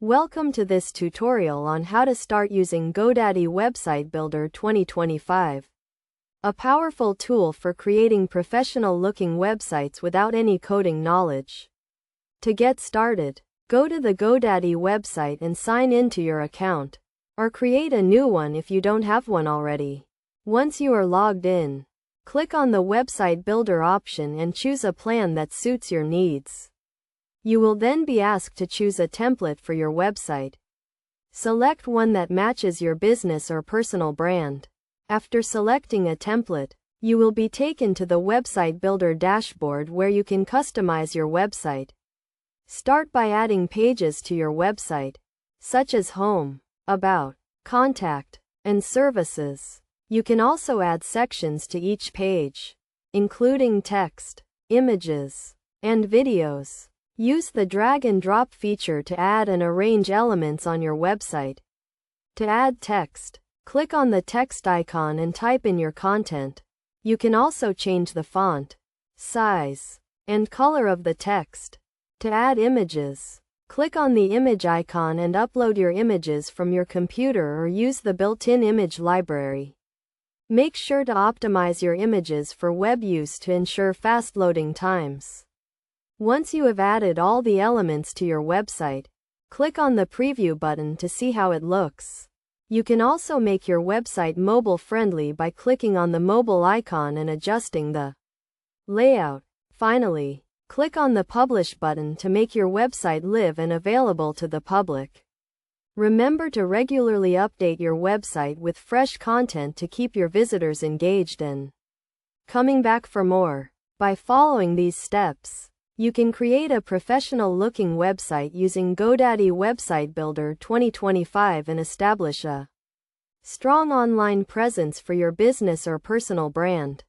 Welcome to this tutorial on how to start using Godaddy Website Builder 2025. A powerful tool for creating professional-looking websites without any coding knowledge. To get started, go to the Godaddy website and sign in to your account, or create a new one if you don't have one already. Once you are logged in, click on the Website Builder option and choose a plan that suits your needs. You will then be asked to choose a template for your website. Select one that matches your business or personal brand. After selecting a template, you will be taken to the Website Builder dashboard where you can customize your website. Start by adding pages to your website, such as home, about, contact, and services. You can also add sections to each page, including text, images, and videos. Use the drag and drop feature to add and arrange elements on your website. To add text, click on the text icon and type in your content. You can also change the font, size, and color of the text. To add images, click on the image icon and upload your images from your computer or use the built-in image library. Make sure to optimize your images for web use to ensure fast loading times. Once you have added all the elements to your website, click on the preview button to see how it looks. You can also make your website mobile-friendly by clicking on the mobile icon and adjusting the layout. Finally, click on the Publish button to make your website live and available to the public. Remember to regularly update your website with fresh content to keep your visitors engaged and coming back for more. By following these steps, you can create a professional-looking website using Godaddy Website Builder 2025 and establish a strong online presence for your business or personal brand.